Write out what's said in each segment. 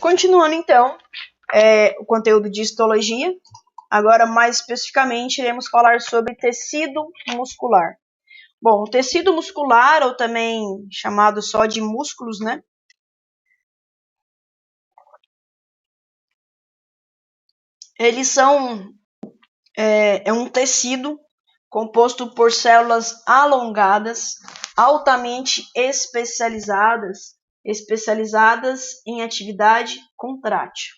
Continuando, então, o conteúdo de histologia, agora mais especificamente iremos falar sobre tecido muscular. Bom, o tecido muscular, ou também chamado só de músculos, né? Eles são um tecido composto por células alongadas, altamente especializadas em atividade contrátil.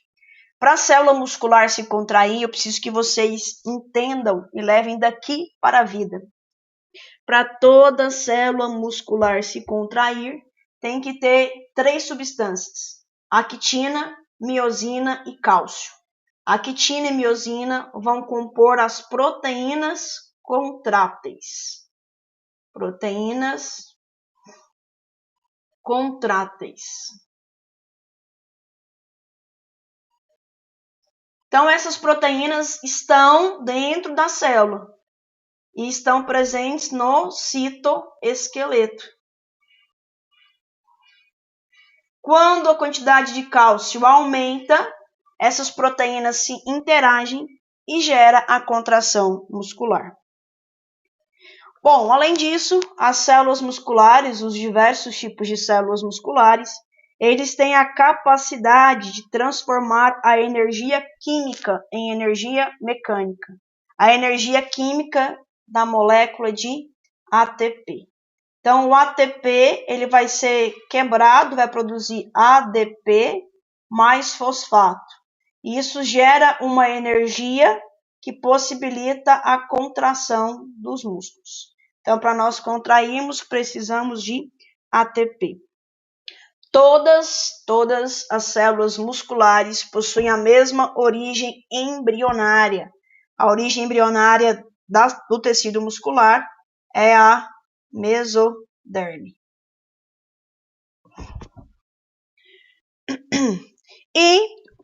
Para a célula muscular se contrair, eu preciso que vocês entendam e levem daqui para a vida. Para toda célula muscular se contrair, tem que ter 3 substâncias: actina, miosina e cálcio. Actina e miosina vão compor as proteínas contráteis. Proteínas contráteis. Então, essas proteínas estão dentro da célula e estão presentes no citoesqueleto. Quando a quantidade de cálcio aumenta, essas proteínas se interagem e gera a contração muscular. Bom, além disso, as células musculares, os diversos tipos de células musculares, eles têm a capacidade de transformar a energia química em energia mecânica. A energia química da molécula de ATP. Então, o ATP ele vai ser quebrado, vai produzir ADP mais fosfato. E isso gera uma energia que possibilita a contração dos músculos. Então, para nós contrairmos, precisamos de ATP. Todas as células musculares possuem a mesma origem embrionária. A origem embrionária do tecido muscular é a mesoderme. E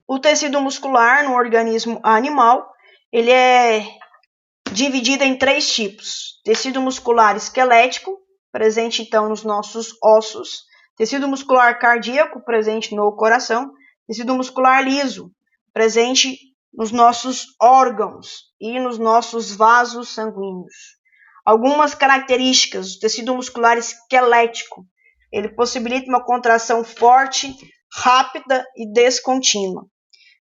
o tecido muscular no organismo animal, ele é dividido em 3 tipos: tecido muscular esquelético, presente então nos nossos ossos; tecido muscular cardíaco, presente no coração; tecido muscular liso, presente nos nossos órgãos e nos nossos vasos sanguíneos. Algumas características do tecido muscular esquelético: ele possibilita uma contração forte, rápida e descontínua.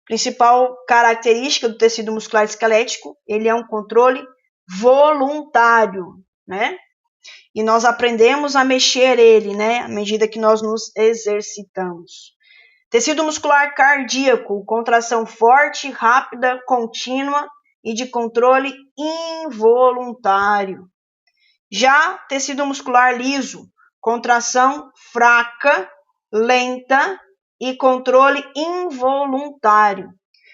Principal característica do tecido muscular esquelético, ele é um controle voluntário, né? E nós aprendemos a mexer ele, né? À medida que nós nos exercitamos. Tecido muscular cardíaco, contração forte, rápida, contínua e de controle involuntário. Já tecido muscular liso, contração fraca, lenta e controle involuntário.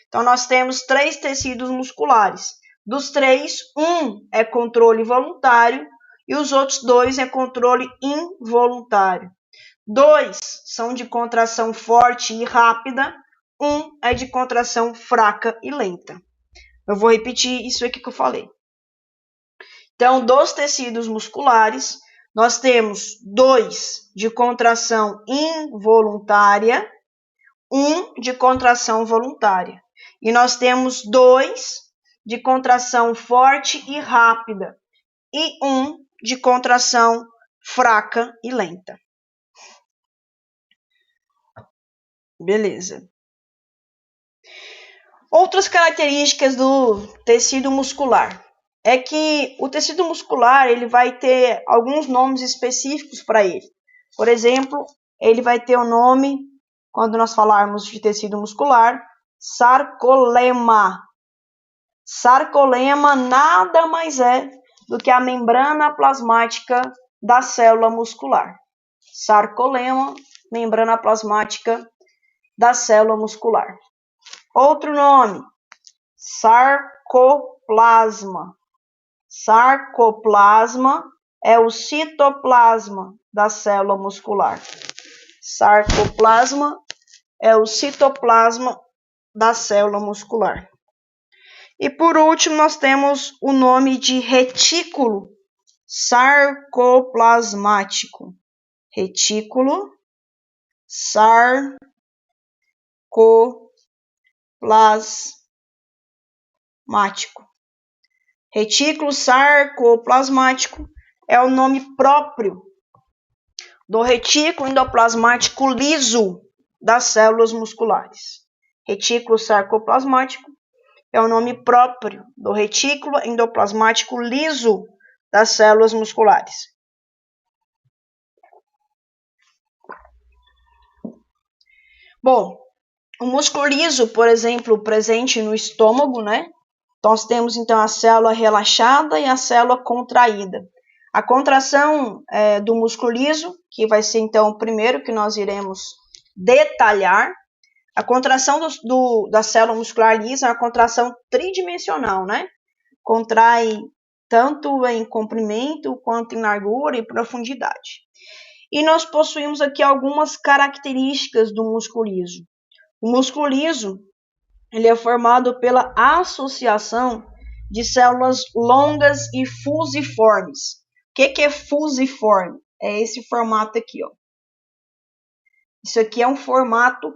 Então, nós temos 3 tecidos musculares. Dos 3, um é controle voluntário e os outros 2 é controle involuntário. 2 são de contração forte e rápida, 1 é de contração fraca e lenta. Eu vou repetir isso aqui que eu falei. Então, dos tecidos musculares, nós temos 2 de contração involuntária, 1 de contração voluntária. E nós temos 2 de contração forte e rápida e 1 de contração fraca e lenta. Beleza. Outras características do tecido muscular é que o tecido muscular ele vai ter alguns nomes específicos para ele. Por exemplo, ele vai ter o nome, quando nós falarmos de tecido muscular, sarcolema. Sarcolema nada mais é do que a membrana plasmática da célula muscular. Sarcolema, membrana plasmática da célula muscular. Outro nome, sarcoplasma. Sarcoplasma é o citoplasma da célula muscular. Sarcoplasma é o citoplasma da célula muscular. E por último, nós temos o nome de retículo sarcoplasmático. Retículo Retículo sarcoplasmático é o nome próprio do retículo endoplasmático liso das células musculares. Retículo sarcoplasmático é o nome próprio do retículo endoplasmático liso das células musculares. Bom, o músculo liso, por exemplo, presente no estômago, né? Nós temos então a célula relaxada e a célula contraída. A contração do músculo liso, que vai ser então o primeiro que nós iremos detalhar. A contração da célula muscular lisa é uma contração tridimensional, né? Contrai tanto em comprimento quanto em largura e profundidade. E nós possuímos aqui algumas características do músculo liso. O músculo liso ele é formado pela associação de células longas e fusiformes. O que é fusiforme? É esse formato aqui, ó. Isso aqui é um formato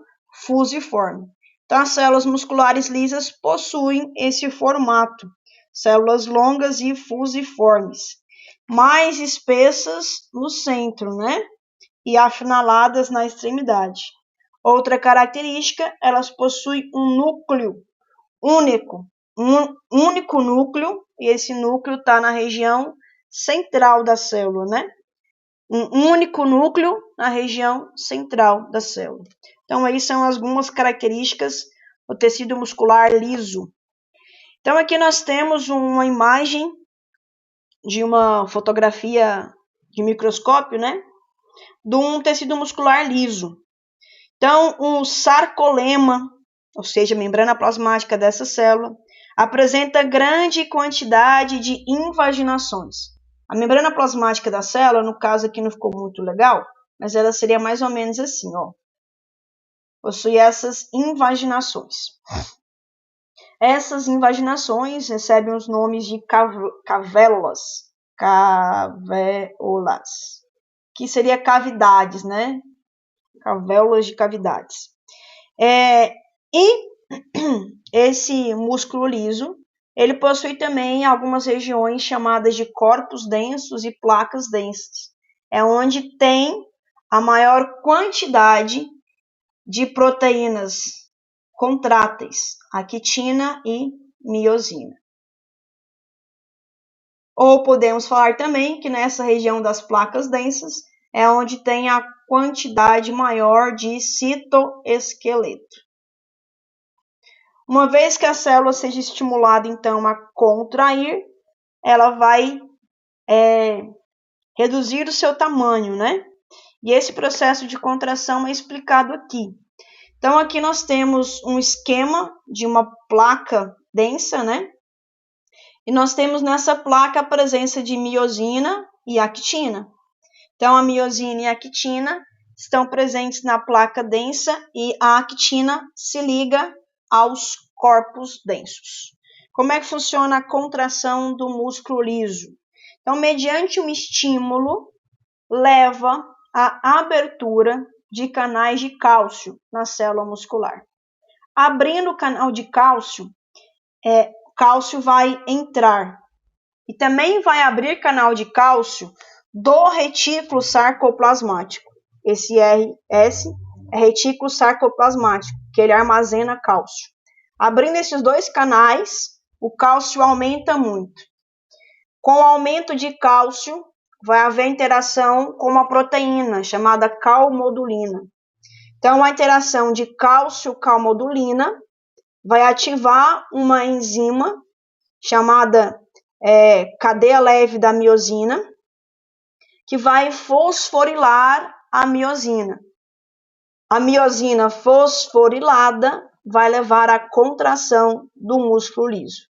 fusiforme. Então, as células musculares lisas possuem esse formato. Células longas e fusiformes. Mais espessas no centro, né? E afinaladas na extremidade. Outra característica, elas possuem um núcleo único. Um único núcleo, e esse núcleo está na região central da célula, né? Um único núcleo na região central da célula. Então, aí são algumas características do tecido muscular liso. Então, aqui nós temos uma imagem de uma fotografia de microscópio, né? De um tecido muscular liso. Então, um sarcolema, ou seja, a membrana plasmática dessa célula, apresenta grande quantidade de invaginações. A membrana plasmática da célula, no caso aqui não ficou muito legal, mas ela seria mais ou menos assim, ó. Possui essas invaginações. Essas invaginações recebem os nomes de cavéolas, que seria cavidades, né? Cavéolas de cavidades. E esse músculo liso, ele possui também algumas regiões chamadas de corpos densos e placas densas. É onde tem a maior quantidade de proteínas contráteis, actina e miosina. Ou podemos falar também que nessa região das placas densas é onde tem a quantidade maior de citoesqueleto. Uma vez que a célula seja estimulada, então, a contrair, ela vai reduzir o seu tamanho, né? E esse processo de contração é explicado aqui. Então, aqui nós temos um esquema de uma placa densa, né? E nós temos nessa placa a presença de miosina e actina. Então, a miosina e a actina estão presentes na placa densa e a actina se liga aos corpos densos. Como é que funciona a contração do músculo liso? Então, mediante um estímulo, leva à abertura de canais de cálcio na célula muscular. Abrindo o canal de cálcio, cálcio vai entrar. E também vai abrir canal de cálcio do retículo sarcoplasmático. Esse RS é retículo sarcoplasmático, que ele armazena cálcio. Abrindo esses dois canais, o cálcio aumenta muito. Com o aumento de cálcio, vai haver interação com uma proteína chamada calmodulina. Então, a interação de cálcio-calmodulina vai ativar uma enzima chamada cadeia leve da miosina, que vai fosforilar a miosina. A miosina fosforilada vai levar à contração do músculo liso.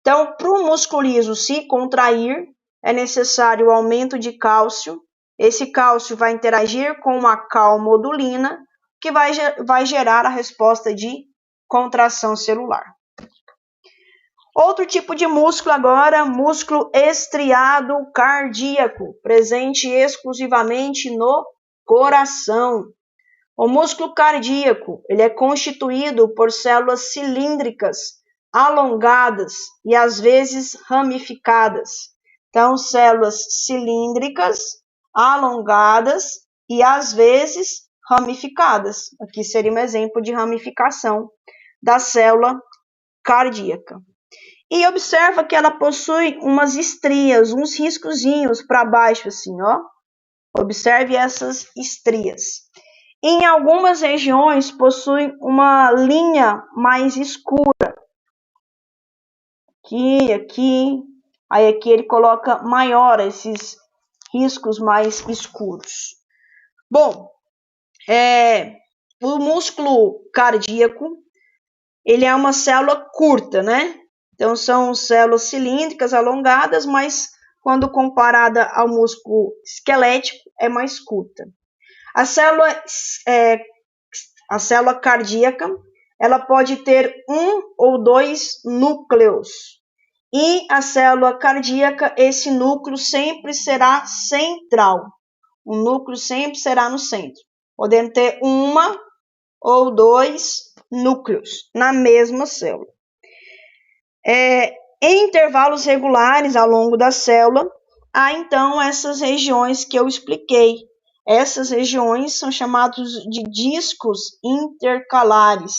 Então, para o músculo liso se contrair, é necessário o aumento de cálcio. Esse cálcio vai interagir com a calmodulina, que vai gerar a resposta de contração celular. Outro tipo de músculo agora, músculo estriado cardíaco, presente exclusivamente no coração. O músculo cardíaco, ele é constituído por células cilíndricas, alongadas e às vezes ramificadas. Então, células cilíndricas, alongadas e às vezes ramificadas. Aqui seria um exemplo de ramificação da célula cardíaca. E observa que ela possui umas estrias, uns riscozinhos para baixo assim, ó. Observe essas estrias. Em algumas regiões possui uma linha mais escura. Aqui. Aí aqui ele coloca maior esses riscos mais escuros. Bom, o músculo cardíaco, ele é uma célula curta, né? Então são células cilíndricas alongadas, mas quando comparada ao músculo esquelético é mais curta. A célula cardíaca, ela pode ter um ou dois núcleos. E a célula cardíaca, esse núcleo sempre será central. O núcleo sempre será no centro, podendo ter uma ou dois núcleos na mesma célula. Em intervalos regulares ao longo da célula, há então essas regiões que eu expliquei. Essas regiões são chamadas de discos intercalares,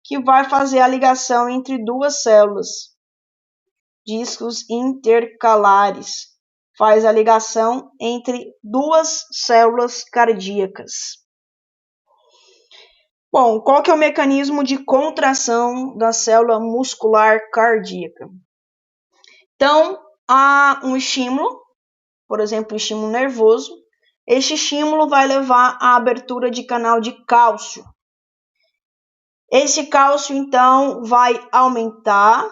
que vai fazer a ligação entre duas células. Discos intercalares faz a ligação entre duas células cardíacas. Bom, qual que é o mecanismo de contração da célula muscular cardíaca? Então, há um estímulo, por exemplo, um estímulo nervoso. Este estímulo vai levar à abertura de canal de cálcio. Esse cálcio, então, vai aumentar.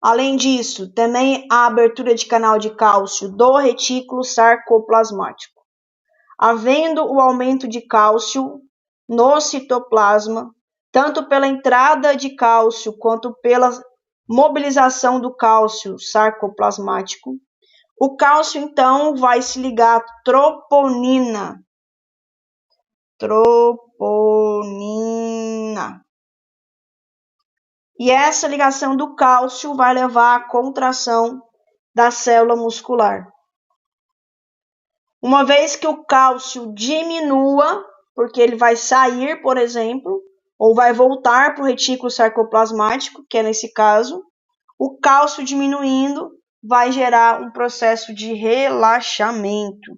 Além disso, também a abertura de canal de cálcio do retículo sarcoplasmático. Havendo o aumento de cálcio no citoplasma, tanto pela entrada de cálcio quanto pela mobilização do cálcio sarcoplasmático, o cálcio, então, vai se ligar à troponina. E essa ligação do cálcio vai levar à contração da célula muscular. Uma vez que o cálcio diminua, porque ele vai sair, por exemplo, ou vai voltar para o retículo sarcoplasmático, que é nesse caso, o cálcio diminuindo vai gerar um processo de relaxamento.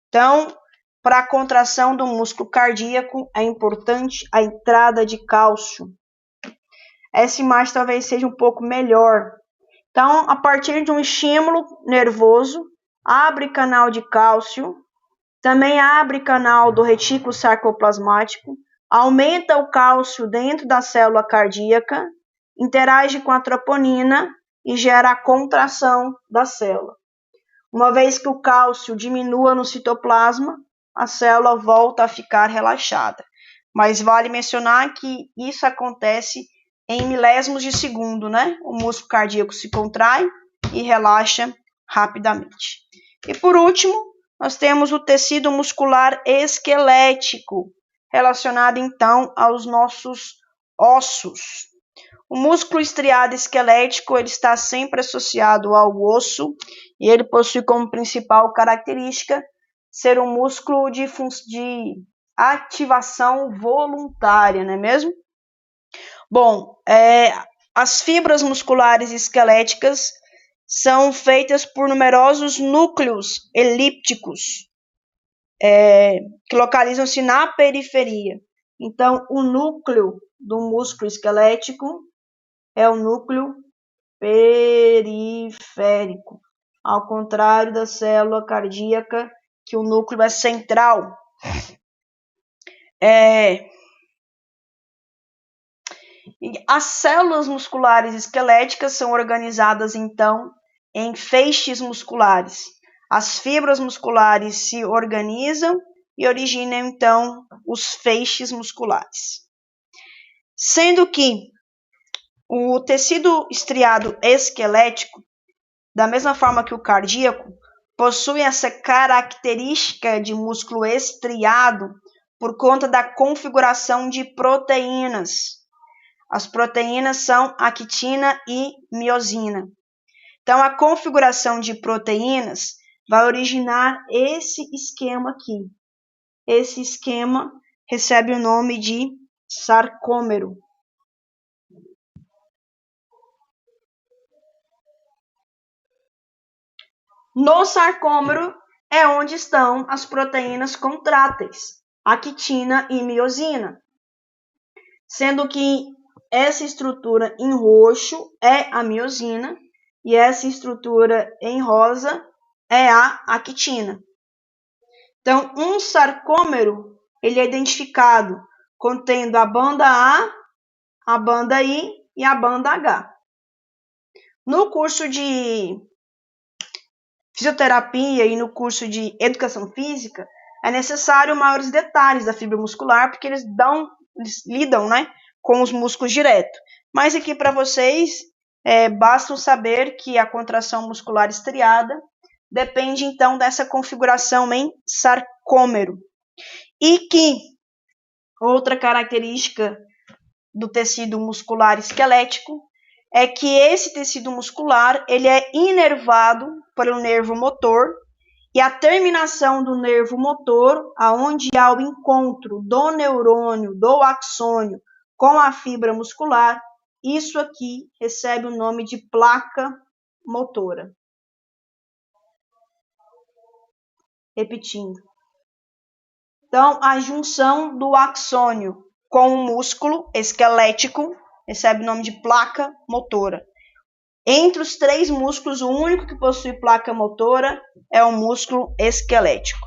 Então, para a contração do músculo cardíaco, é importante a entrada de cálcio. Essa imagem talvez seja um pouco melhor. Então, a partir de um estímulo nervoso, abre canal de cálcio, também abre canal do retículo sarcoplasmático, aumenta o cálcio dentro da célula cardíaca, interage com a troponina e gera a contração da célula. Uma vez que o cálcio diminua no citoplasma, a célula volta a ficar relaxada. Mas vale mencionar que isso acontece em milésimos de segundo, né? O músculo cardíaco se contrai e relaxa rapidamente. E por último, nós temos o tecido muscular esquelético, relacionado então aos nossos ossos. O músculo estriado esquelético, ele está sempre associado ao osso e ele possui como principal característica ser um músculo de ativação voluntária, não é mesmo? Bom, as fibras musculares esqueléticas são feitas por numerosos núcleos elípticos que localizam-se na periferia. Então, o núcleo do músculo esquelético é o núcleo periférico, ao contrário da célula cardíaca, que o núcleo é central. As células musculares esqueléticas são organizadas, então, em feixes musculares. As fibras musculares se organizam e originam, então, os feixes musculares. Sendo que o tecido estriado esquelético, da mesma forma que o cardíaco, possui essa característica de músculo estriado, por conta da configuração de proteínas. As proteínas são actina e miosina. Então, a configuração de proteínas vai originar esse esquema aqui. Esse esquema recebe o nome de sarcômero. No sarcômero é onde estão as proteínas contráteis, actina e miosina, sendo que essa estrutura em roxo é a miosina e essa estrutura em rosa é a actina. Então, um sarcômero ele é identificado contendo a banda a banda I e a banda H. No curso de fisioterapia e no curso de educação física, é necessário maiores detalhes da fibra muscular, porque eles lidam, né, com os músculos direto. Mas aqui para vocês, basta saber que a contração muscular estriada depende então dessa configuração em sarcômero. E que outra característica do tecido muscular esquelético é que esse tecido muscular ele é inervado pelo nervo motor e a terminação do nervo motor, aonde há o encontro do neurônio, do axônio com a fibra muscular, isso aqui recebe o nome de placa motora. Repetindo. Então, a junção do axônio com o músculo esquelético recebe o nome de placa motora. Entre os três músculos, o único que possui placa motora é o músculo esquelético.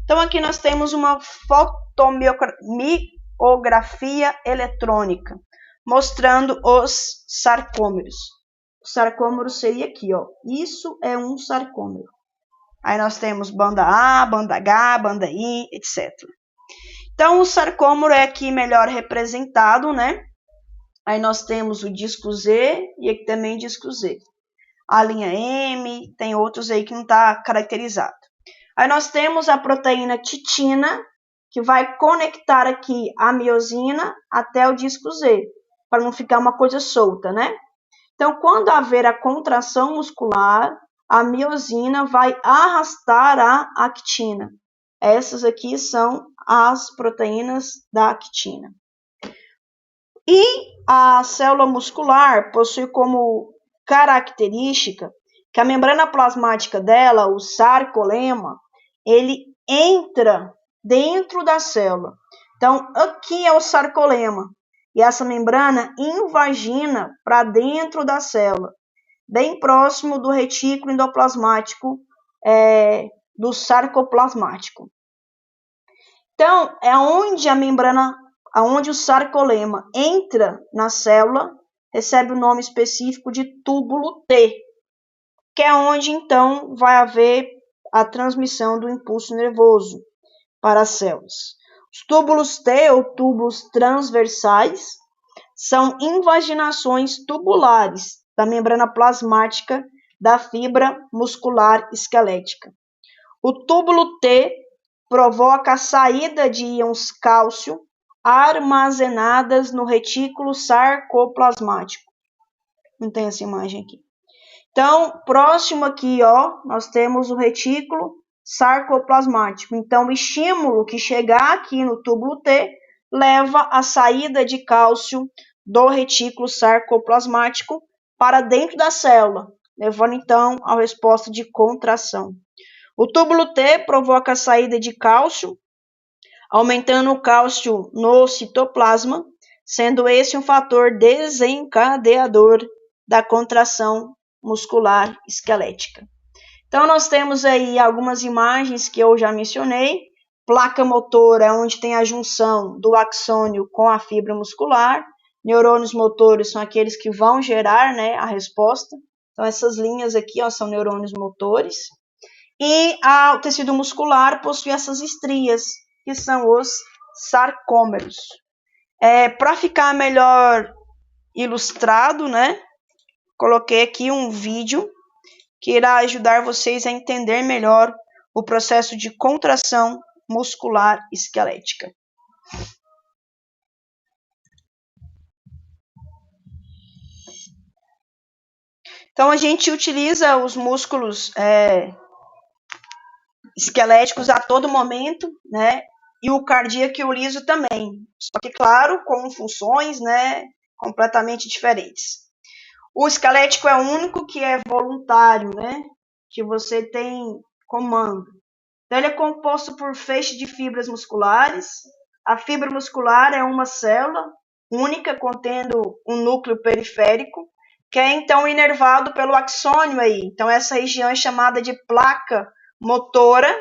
Então, aqui nós temos uma fotomiografia eletrônica, mostrando os sarcômeros. O sarcômero seria aqui, ó. Isso é um sarcômero. Aí nós temos banda A, banda H, banda I, etc. Então, o sarcômero é aqui melhor representado, né? Aí nós temos o disco Z e aqui também disco Z. A linha M, tem outros aí que não está caracterizado. Aí nós temos a proteína titina, que vai conectar aqui a miosina até o disco Z, para não ficar uma coisa solta, né? Então, quando haver a contração muscular, a miosina vai arrastar a actina. Essas aqui são as proteínas da actina. E a célula muscular possui como característica que a membrana plasmática dela, o sarcolema, ele entra dentro da célula. Então, aqui é o sarcolema. E essa membrana invagina para dentro da célula, bem próximo do retículo endoplasmático, do sarcoplasmático. Então, é onde a membrana, onde o sarcolema entra na célula, recebe o nome específico de túbulo T, que é onde, então, vai haver a transmissão do impulso nervoso para as células. Os túbulos T, ou túbulos transversais, são invaginações tubulares da membrana plasmática da fibra muscular esquelética. O túbulo T provoca a saída de íons cálcio armazenadas no retículo sarcoplasmático. Não tem essa imagem aqui. Então, próximo aqui, ó, nós temos o retículo sarcoplasmático. Então, o estímulo que chegar aqui no túbulo T leva à saída de cálcio do retículo sarcoplasmático para dentro da célula, levando então à resposta de contração. O túbulo T provoca a saída de cálcio, aumentando o cálcio no citoplasma, sendo esse um fator desencadeador da contração muscular esquelética. Então, nós temos aí algumas imagens que eu já mencionei. Placa motora é onde tem a junção do axônio com a fibra muscular. Neurônios motores são aqueles que vão gerar, né, a resposta. Então, essas linhas aqui, ó, são neurônios motores. E o tecido muscular possui essas estrias, que são os sarcômeros. Para ficar melhor ilustrado, né, coloquei aqui um vídeo que irá ajudar vocês a entender melhor o processo de contração muscular esquelética. Então, a gente utiliza os músculos esqueléticos a todo momento, né? E o cardíaco e o liso também. Só que, claro, com funções, né, completamente diferentes. O esquelético é o único que é voluntário, né? Que você tem comando. Então, ele é composto por feixe de fibras musculares. A fibra muscular é uma célula única contendo um núcleo periférico, que é então inervado pelo axônio aí. Então, essa região é chamada de placa motora,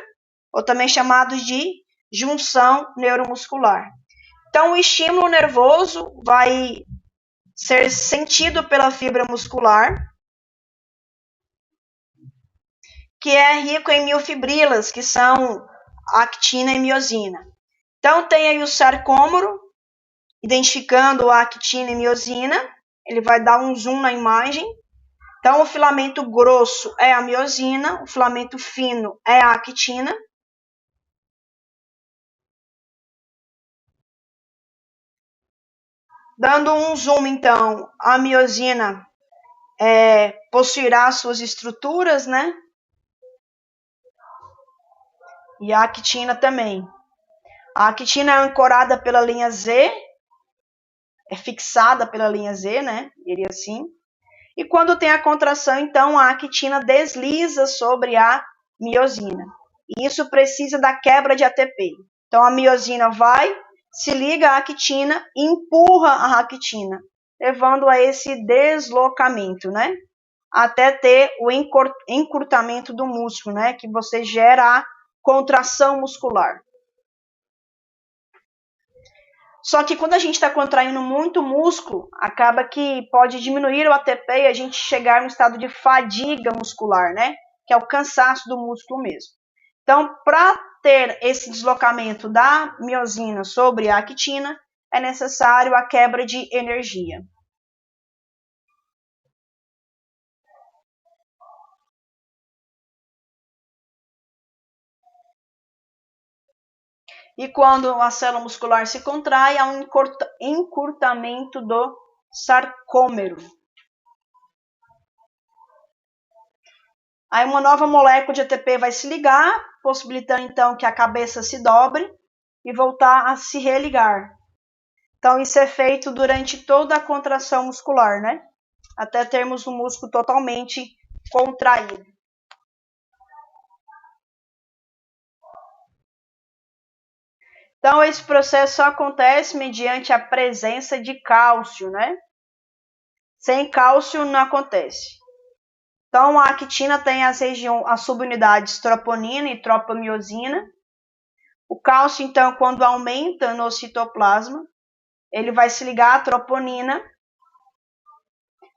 ou também chamado de junção neuromuscular. Então, o estímulo nervoso vai ser sentido pela fibra muscular, que é rico em miofibrilas, que são actina e miosina. Então, tem aí o sarcômero, identificando a actina e miosina. Ele vai dar um zoom na imagem. Então, o filamento grosso é a miosina, o filamento fino é a actina. Dando um zoom, então, a miosina possuirá suas estruturas, né? E a actina também. A actina é ancorada pela linha Z, é fixada pela linha Z, né? Iria assim. E quando tem a contração, então a actina desliza sobre a miosina. E isso precisa da quebra de ATP. Então a miosina vai, se liga à actina e empurra a actina, levando a esse deslocamento, né? Até ter o encurtamento do músculo, né? Que você gera a contração muscular. Só que quando a gente está contraindo muito músculo, acaba que pode diminuir o ATP e a gente chegar no estado de fadiga muscular, né? Que é o cansaço do músculo mesmo. Então, para ter esse deslocamento da miosina sobre a actina, é necessário a quebra de energia. E quando a célula muscular se contrai, há um encurtamento do sarcômero. Aí uma nova molécula de ATP vai se ligar, possibilitando então que a cabeça se dobre e voltar a se religar. Então isso é feito durante toda a contração muscular, né? Até termos o músculo totalmente contraído. Então esse processo só acontece mediante a presença de cálcio, né? Sem cálcio não acontece. Então a actina tem as subunidades troponina e tropamiosina. O cálcio, então, quando aumenta no citoplasma, ele vai se ligar à troponina,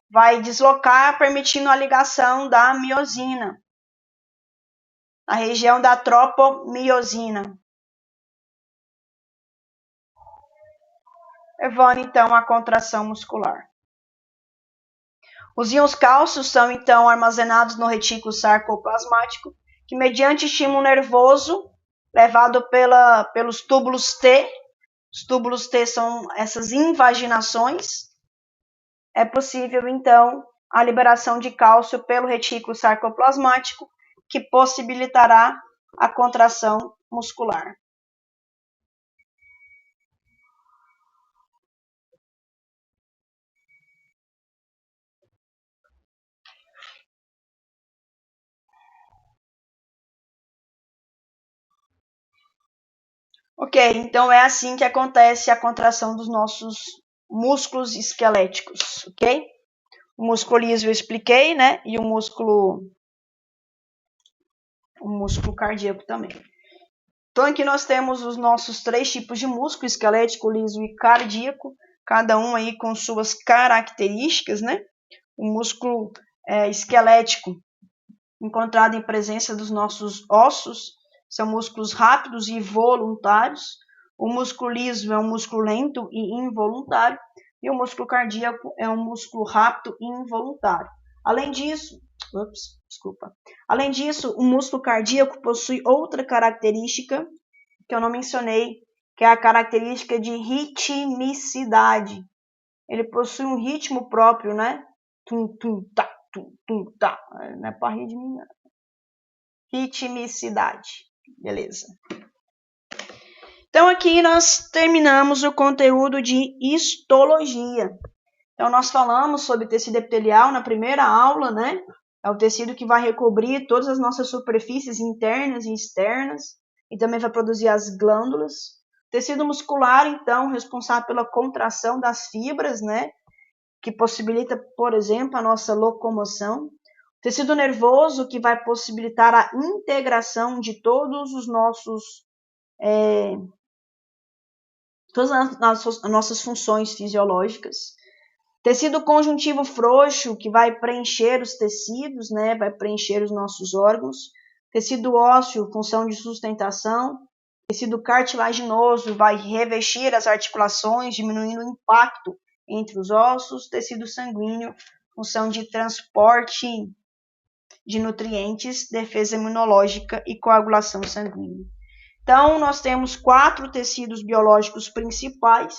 vai deslocar, permitindo a ligação da miosina, na região da tropomiosina, levando, então, à contração muscular. Os íons cálcios são, então, armazenados no retículo sarcoplasmático, que, mediante estímulo nervoso, levado pelos túbulos T, os túbulos T são essas invaginações, é possível, então, a liberação de cálcio pelo retículo sarcoplasmático, que possibilitará a contração muscular. Ok, então é assim que acontece a contração dos nossos músculos esqueléticos, ok? O músculo liso eu expliquei, né? E o músculo cardíaco também. Então aqui nós temos os nossos 3 tipos de músculo, esquelético, liso e cardíaco, cada um aí com suas características, né? O músculo esquelético, encontrado em presença dos nossos ossos, são músculos rápidos e voluntários. O músculo liso é um músculo lento e involuntário. E o músculo cardíaco é um músculo rápido e involuntário. Além disso, o músculo cardíaco possui outra característica que eu não mencionei, que é a característica de ritmicidade. Ele possui um ritmo próprio, né? Tum, tum, tá, tum, tum, tá. Não é para rir de mim, não. Ritmicidade. Beleza. Então, aqui nós terminamos o conteúdo de histologia. Então, nós falamos sobre tecido epitelial na primeira aula, né? É o tecido que vai recobrir todas as nossas superfícies internas e externas e também vai produzir as glândulas. Tecido muscular, então, responsável pela contração das fibras, né? Que possibilita, por exemplo, a nossa locomoção. Tecido nervoso, que vai possibilitar a integração de todos os nossos todas as nossas funções fisiológicas. Tecido conjuntivo frouxo, que vai preencher os tecidos, né? Vai preencher os nossos órgãos. Tecido ósseo, função de sustentação. Tecido cartilaginoso, vai revestir as articulações, diminuindo o impacto entre os ossos. Tecido sanguíneo, função de transporte de nutrientes, defesa imunológica e coagulação sanguínea. Então, nós temos 4 tecidos biológicos principais: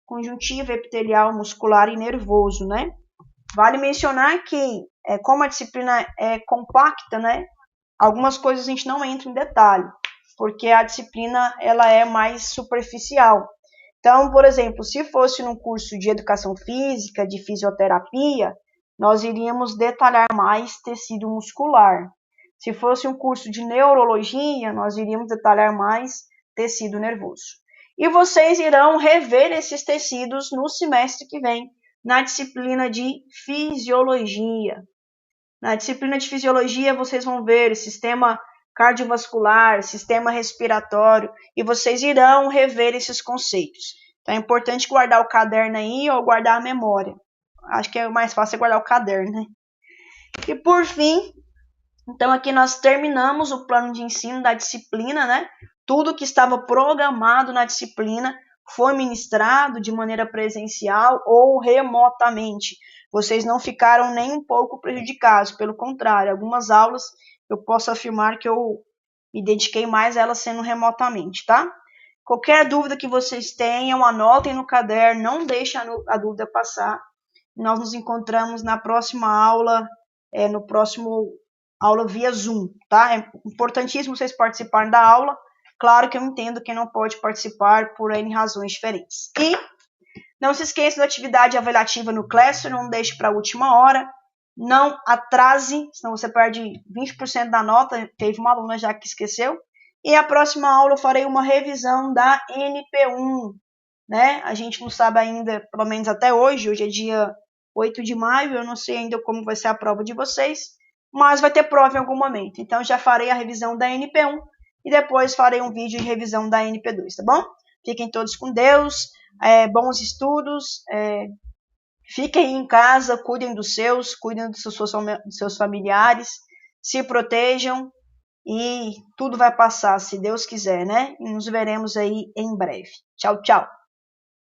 conjuntivo, epitelial, muscular e nervoso, né? Vale mencionar que, como a disciplina é compacta, né? Algumas coisas a gente não entra em detalhe, porque a disciplina ela é mais superficial. Então, por exemplo, se fosse num curso de educação física, de fisioterapia, nós iríamos detalhar mais tecido muscular. Se fosse um curso de neurologia, nós iríamos detalhar mais tecido nervoso. E vocês irão rever esses tecidos no semestre que vem, na disciplina de fisiologia. Na disciplina de fisiologia, vocês vão ver sistema cardiovascular, sistema respiratório, e vocês irão rever esses conceitos. Então é importante guardar o caderno aí ou guardar a memória. Acho que é mais fácil guardar o caderno, né? E por fim, então aqui nós terminamos o plano de ensino da disciplina, né? Tudo que estava programado na disciplina foi ministrado de maneira presencial ou remotamente. Vocês não ficaram nem um pouco prejudicados, pelo contrário, algumas aulas eu posso afirmar que eu me dediquei mais a elas sendo remotamente, tá? Qualquer dúvida que vocês tenham, anotem no caderno, não deixem a dúvida passar. Nós nos encontramos na próxima aula, no próximo aula via Zoom, tá? É importantíssimo vocês participarem da aula. Claro que eu entendo quem não pode participar por N razões diferentes. E não se esqueça da atividade avaliativa no Classroom, não deixe para a última hora. Não atrase, senão você perde 20% da nota. Teve uma aluna já que esqueceu. E a próxima aula eu farei uma revisão da NP1, né? A gente não sabe ainda, pelo menos até hoje é dia 8 de maio, eu não sei ainda como vai ser a prova de vocês, mas vai ter prova em algum momento. Então, já farei a revisão da NP1 e depois farei um vídeo de revisão da NP2, tá bom? Fiquem todos com Deus, bons estudos, fiquem em casa, cuidem dos seus, cuidem dos seus familiares, se protejam e tudo vai passar, se Deus quiser, né? E nos veremos aí em breve. Tchau, tchau!